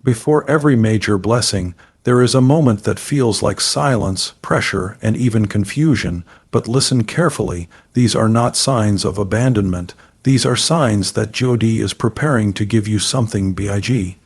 Before every major blessing, there is a moment that feels like silence, pressure, and even confusion. But listen carefully, these are not signs of abandonment. These are signs that God is preparing to give you something big.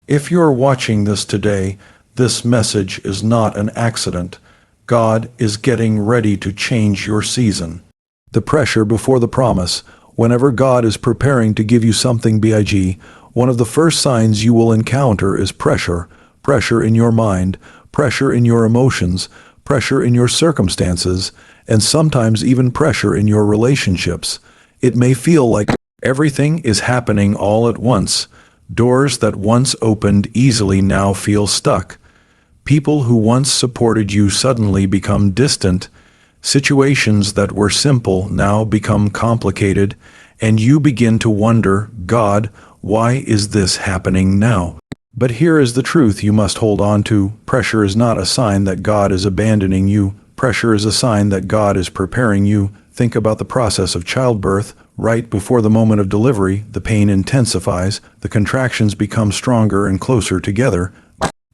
If you're watching this today, this message is not an accident. God is getting ready to change your season. The pressure before the promise. Whenever God is preparing to give you something big, one of the first signs you will encounter is pressure. Pressure in your mind, pressure in your emotions, pressure in your circumstances, and sometimes even pressure in your relationships. It may feel like everything is happening all at once. Doors that once opened easily now feel stuck. People who once supported you suddenly become distant. Situations that were simple now become complicated, and you begin to wonder, God, why is this happening now? But here is the truth you must hold on to. Pressure is not a sign that God is abandoning you. Pressure is a sign that God is preparing you. Think about the process of childbirth. Right before the moment of delivery, the pain intensifies, the contractions become stronger and closer together.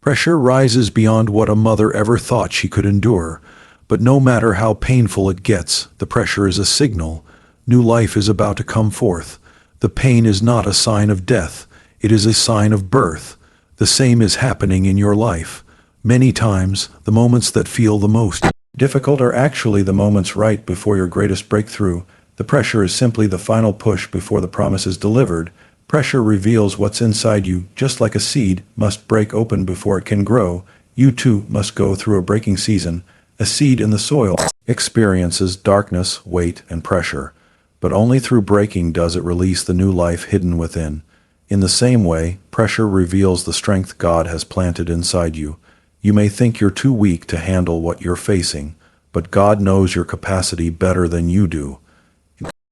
Pressure rises beyond what a mother ever thought she could endure. But no matter how painful it gets, the pressure is a signal. New life is about to come forth. The pain is not a sign of death. It is a sign of birth. The same is happening in your life. Many times, the moments that feel the most difficult are actually the moments right before your greatest breakthrough. The pressure is simply the final push before the promise is delivered. Pressure reveals what's inside you, just like a seed must break open before it can grow. You too must go through a breaking season. A seed in the soil experiences darkness, weight, and pressure. But only through breaking does it release the new life hidden within. In the same way, pressure reveals the strength God has planted inside you. You may think you're too weak to handle what you're facing, but God knows your capacity better than you do.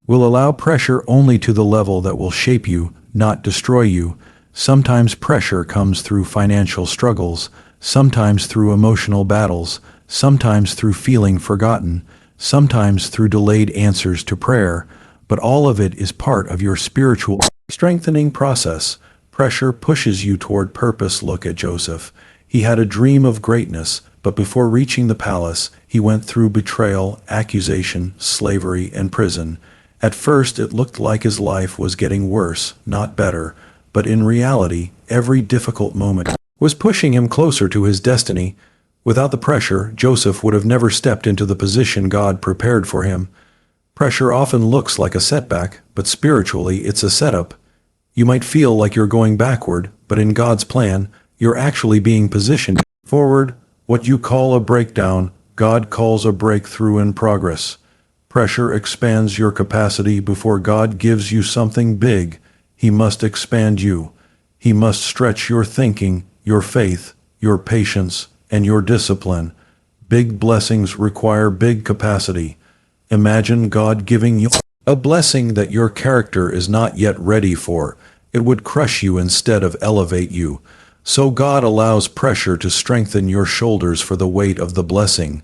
Will allow pressure only to the level that will shape you, not destroy you. Sometimes pressure comes through financial struggles, sometimes through emotional battles, sometimes through feeling forgotten, sometimes through delayed answers to prayer, but all of it is part of your spiritual strengthening process. Pressure pushes you toward purpose. Look at Joseph. He had a dream of greatness, but before reaching the palace, he went through betrayal, accusation, slavery, and prison. At first, it looked like his life was getting worse, not better, but in reality, every difficult moment was pushing him closer to his destiny. Without the pressure, Joseph would have never stepped into the position God prepared for him. Pressure often looks like a setback, but spiritually it's a setup. You might feel like you're going backward, but in God's plan, you're actually being positioned forward. What you call a breakdown, God calls a breakthrough in progress. Pressure expands your capacity before God gives you something big. He must expand you. He must stretch your thinking, your faith, your patience, and your discipline. Big blessings require big capacity. Imagine God giving you a blessing that your character is not yet ready for. It would crush you instead of elevate you. So God allows pressure to strengthen your shoulders for the weight of the blessing.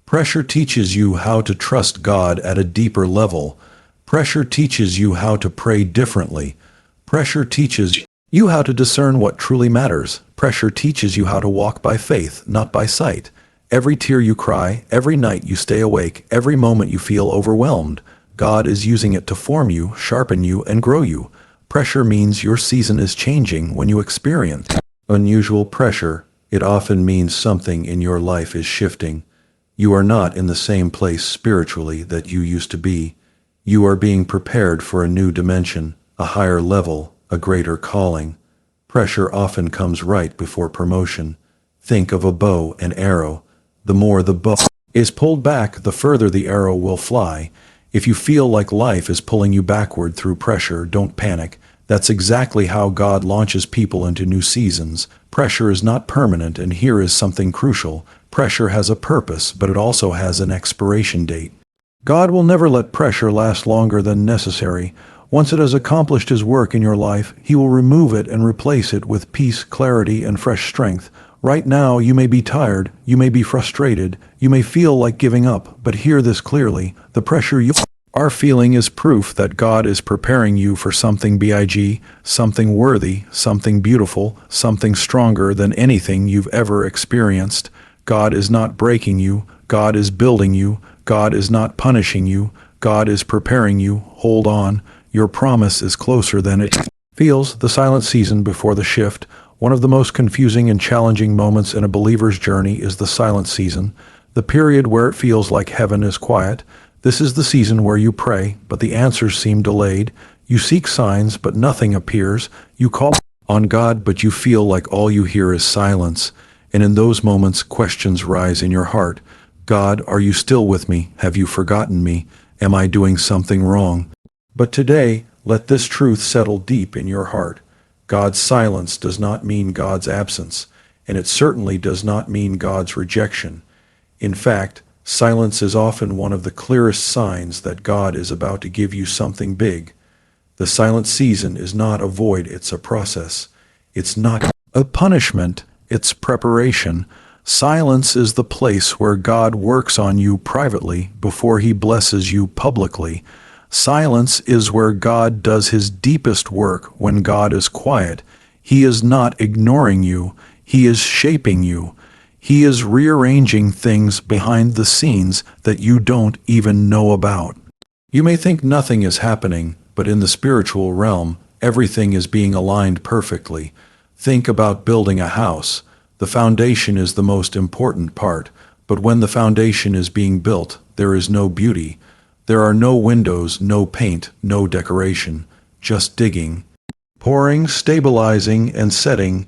Pressure teaches you how to trust God at a deeper level. Pressure teaches you how to pray differently. Pressure teaches you how to discern what truly matters. Pressure teaches you how to walk by faith, not by sight. Every tear you cry, every night you stay awake, every moment you feel overwhelmed, God is using it to form you, sharpen you, and grow you. Pressure means your season is changing. When you experience unusual pressure, it often means something in your life is shifting. You are not in the same place spiritually that you used to be. You are being prepared for a new dimension, a higher level, a greater calling. Pressure often comes right before promotion. Think of a bow and arrow. The more the bow is pulled back, the further the arrow will fly. If you feel like life is pulling you backward through pressure, don't panic. That's exactly how God launches people into new seasons. Pressure is not permanent, and here is something crucial. Pressure has a purpose, but it also has an expiration date. God will never let pressure last longer than necessary. Once it has accomplished His work in your life, He will remove it and replace it with peace, clarity, and fresh strength. Right now, you may be tired, you may be frustrated, you may feel like giving up, but hear this clearly. The pressure you Our feeling is proof that God is preparing you for something big, something worthy, something beautiful, something stronger than anything you've ever experienced. God is not breaking you. God is building you. God is not punishing you. God is preparing you. Hold on. Your promise is closer than it feels. The silent season before the shift. One of the most confusing and challenging moments in a believer's journey is the silent season, the period where it feels like heaven is quiet. This is the season where you pray, but the answers seem delayed. You seek signs, but nothing appears. You call on God, but you feel like all you hear is silence. And in those moments, questions rise in your heart. God, are you still with me? Have you forgotten me? Am I doing something wrong? But today, let this truth settle deep in your heart. God's silence does not mean God's absence, and it certainly does not mean God's rejection. In fact, silence is often one of the clearest signs that God is about to give you something big. The silent season is not a void, it's a process. It's not a punishment, it's preparation. Silence is the place where God works on you privately before he blesses you publicly. Silence is where God does his deepest work when God is quiet. He is not ignoring you, he is shaping you. He is rearranging things behind the scenes that you don't even know about. You may think nothing is happening, but in the spiritual realm, everything is being aligned perfectly. Think about building a house. The foundation is the most important part, but when the foundation is being built, there is no beauty. There are no windows, no paint, no decoration, just digging, pouring, stabilizing, and setting.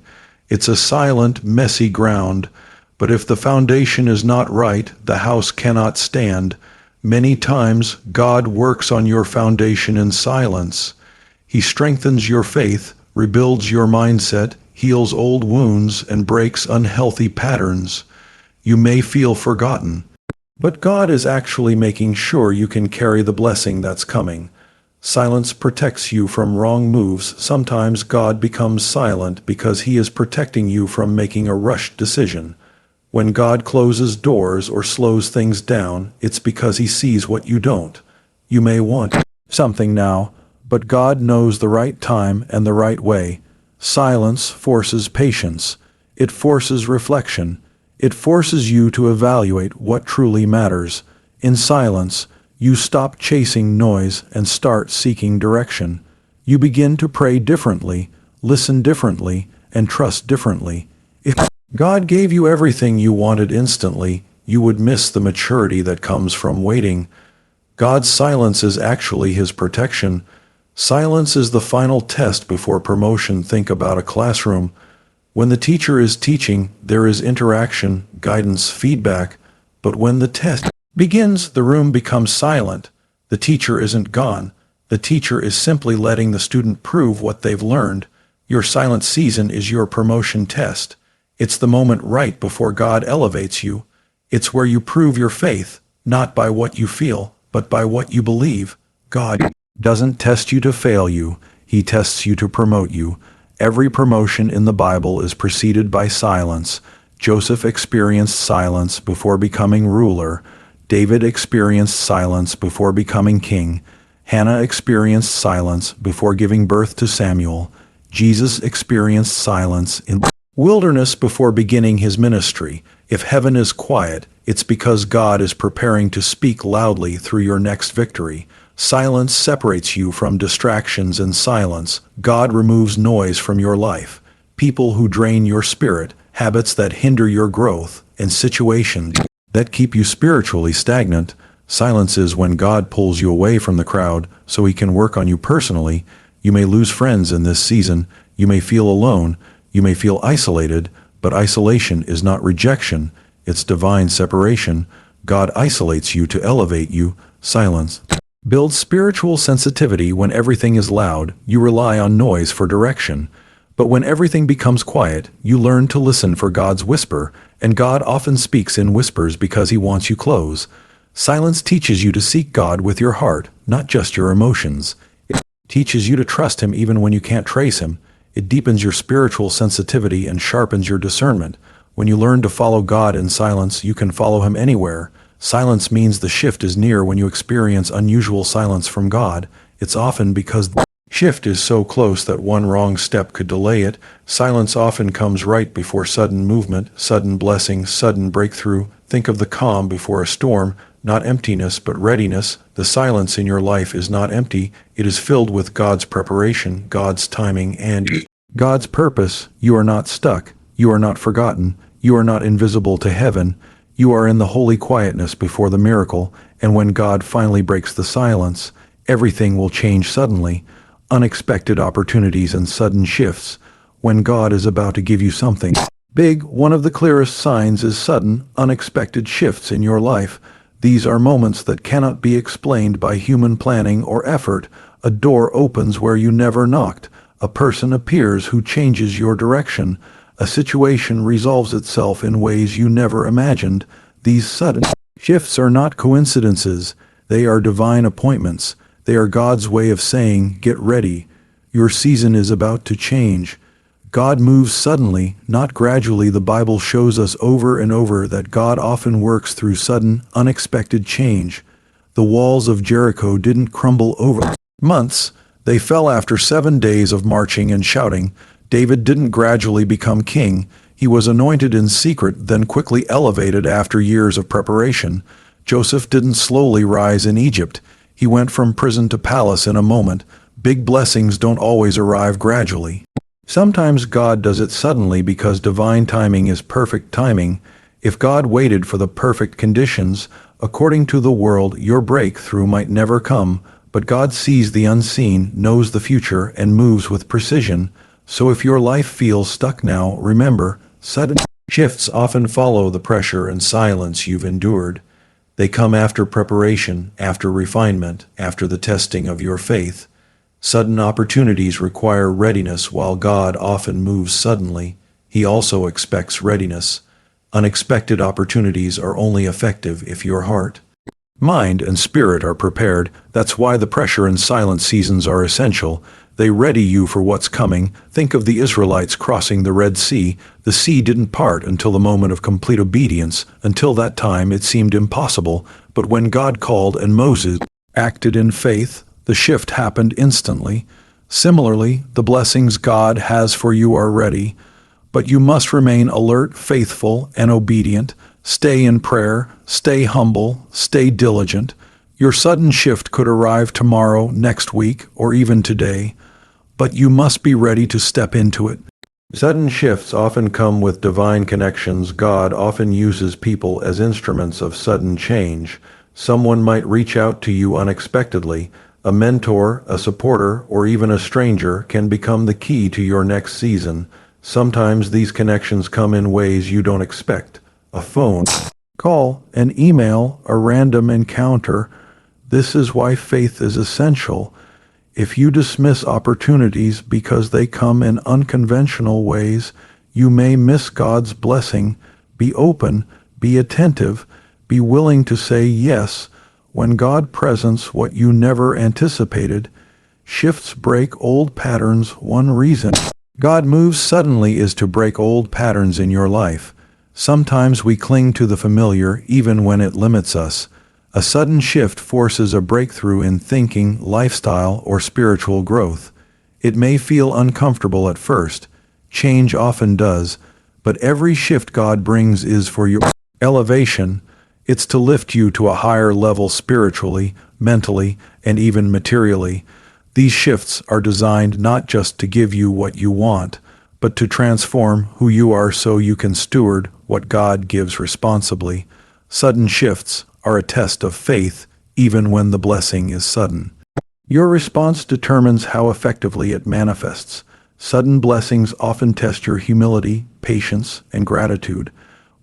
It's a silent, messy ground. But if the foundation is not right, the house cannot stand. Many times, God works on your foundation in silence. He strengthens your faith, rebuilds your mindset, heals old wounds, and breaks unhealthy patterns. You may feel forgotten, but God is actually making sure you can carry the blessing that's coming. Silence protects you from wrong moves. Sometimes God becomes silent because he is protecting you from making a rushed decision. When God closes doors or slows things down, it's because he sees what you don't. You may want something now, but God knows the right time and the right way. Silence forces patience. It forces reflection. It forces you to evaluate what truly matters. In silence, you stop chasing noise and start seeking direction. You begin to pray differently, listen differently, and trust differently. If God gave you everything you wanted instantly, you would miss the maturity that comes from waiting. God's silence is actually his protection. Silence is the final test before promotion. Think about a classroom. When the teacher is teaching, there is interaction, guidance, feedback. But when the test begins, the room becomes silent. The teacher isn't gone. The teacher is simply letting the student prove what they've learned. Your silent season is your promotion test. It's the moment right before God elevates you. It's where you prove your faith, not by what you feel, but by what you believe. God doesn't test you to fail you. He tests you to promote you. Every promotion in the Bible is preceded by silence. Joseph experienced silence before becoming ruler. David experienced silence before becoming king. Hannah experienced silence before giving birth to Samuel. Jesus experienced silence in wilderness before beginning his ministry. If heaven is quiet, it's because God is preparing to speak loudly through your next victory. Silence separates you from distractions and silence. God removes noise from your life. People who drain your spirit, habits that hinder your growth, and situations that keep you spiritually stagnant. Silence is when God pulls you away from the crowd so he can work on you personally. You may lose friends in this season. You may feel alone. You may feel isolated, but isolation is not rejection, it's divine separation. God isolates you to elevate you. Silence builds spiritual sensitivity. When everything is loud, you rely on noise for direction. But when everything becomes quiet, you learn to listen for God's whisper, and God often speaks in whispers because he wants you close. Silence teaches you to seek God with your heart, not just your emotions. It teaches you to trust him even when you can't trace him. It deepens your spiritual sensitivity and sharpens your discernment. When you learn to follow God in silence, you can follow him anywhere. Silence means the shift is near. When you experience unusual silence from God, it's often because the shift is so close that one wrong step could delay it. Silence often comes right before sudden movement, sudden blessing, sudden breakthrough. Think of the calm before a storm, not emptiness but readiness. The silence in your life is not empty, it is filled with God's preparation, God's timing, and God's purpose. You are not stuck, you are not forgotten, you are not invisible to heaven. You are in the holy quietness before the miracle, and when God finally breaks the silence, everything will change suddenly. Unexpected opportunities and sudden shifts. When God is about to give you something big, one of the clearest signs is sudden, unexpected shifts in your life. These are moments that cannot be explained by human planning or effort. A door opens where you never knocked. A person appears who changes your direction. A situation resolves itself in ways you never imagined. These sudden shifts are not coincidences. They are divine appointments. They are God's way of saying, get ready. Your season is about to change. God moves suddenly, not gradually. The Bible shows us over and over that God often works through sudden, unexpected change. The walls of Jericho didn't crumble over months. They fell after 7 days of marching and shouting. David didn't gradually become king. He was anointed in secret, then quickly elevated after years of preparation. Joseph didn't slowly rise in Egypt. He went from prison to palace in a moment. Big blessings don't always arrive gradually. Sometimes God does it suddenly because divine timing is perfect timing. If God waited for the perfect conditions, according to the world, your breakthrough might never come. But God sees the unseen, knows the future, and moves with precision. So if your life feels stuck now, remember, sudden shifts often follow the pressure and silence you've endured. They come after preparation, after refinement, after the testing of your faith. Sudden opportunities require readiness. While God often moves suddenly, He also expects readiness. Unexpected opportunities are only effective if your heart, mind, and spirit are prepared. That's why the pressure and silent seasons are essential. They ready you for what's coming. Think of the Israelites crossing the Red Sea. The sea didn't part until the moment of complete obedience. Until that time, it seemed impossible. But when God called and Moses acted in faith, the shift happened instantly. Similarly, the blessings God has for you are ready. But you must remain alert, faithful, and obedient. Stay in prayer, stay humble, stay diligent. Your sudden shift could arrive tomorrow, next week, or even today. But you must be ready to step into it. Sudden shifts often come with divine connections. God often uses people as instruments of sudden change. Someone might reach out to you unexpectedly. A mentor, a supporter, or even a stranger can become the key to your next season. Sometimes these connections come in ways you don't expect. A phone call, an email, a random encounter. This is why faith is essential. If you dismiss opportunities because they come in unconventional ways, you may miss God's blessing. Be open, be attentive, be willing to say yes. When God presents what you never anticipated, shifts break old patterns. One reason God moves suddenly is to break old patterns in your life. Sometimes we cling to the familiar even when it limits us. A sudden shift forces a breakthrough in thinking, lifestyle, or spiritual growth. It may feel uncomfortable at first. Change often does. But every shift God brings is for your elevation. It's to lift you to a higher level spiritually, mentally, and even materially. These shifts are designed not just to give you what you want, but to transform who you are so you can steward what God gives responsibly. Sudden shifts are a test of faith, even when the blessing is sudden. Your response determines how effectively it manifests. Sudden blessings often test your humility, patience, and gratitude.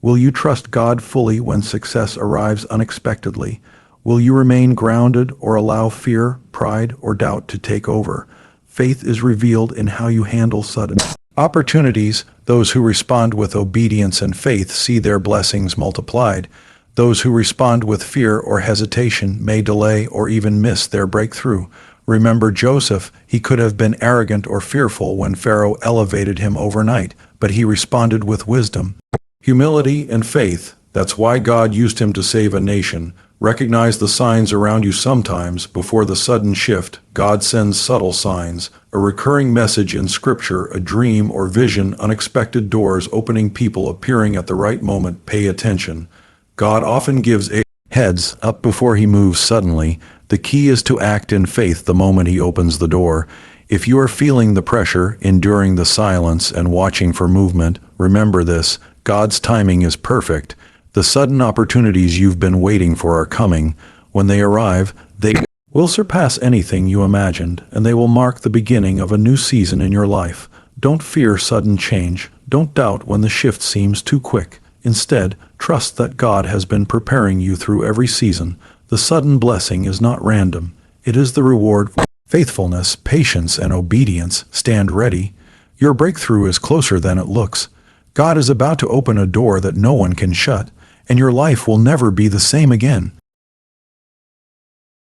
Will you trust God fully when success arrives unexpectedly? Will you remain grounded or allow fear, pride, or doubt to take over? Faith is revealed in how you handle sudden opportunities. Those who respond with obedience and faith see their blessings multiplied. Those who respond with fear or hesitation may delay or even miss their breakthrough. Remember Joseph. He could have been arrogant or fearful when Pharaoh elevated him overnight, but he responded with wisdom, humility, and faith. That's why God used him to save a nation. Recognize the signs around you sometimes. Before the sudden shift, God sends subtle signs, a recurring message in Scripture, a dream or vision, unexpected doors opening, people appearing at the right moment. Pay attention. God often gives a heads up before he moves suddenly. The key is to act in faith the moment he opens the door. If you are feeling the pressure, enduring the silence, and watching for movement, remember this: God's timing is perfect. The sudden opportunities you've been waiting for are coming. When they arrive, they will surpass anything you imagined, and they will mark the beginning of a new season in your life. Don't fear sudden change. Don't doubt when the shift seems too quick. Instead, trust that God has been preparing you through every season. The sudden blessing is not random. It is the reward for faithfulness, patience, and obedience. Stand ready. Your breakthrough is closer than it looks. God is about to open a door that no one can shut, and your life will never be the same again.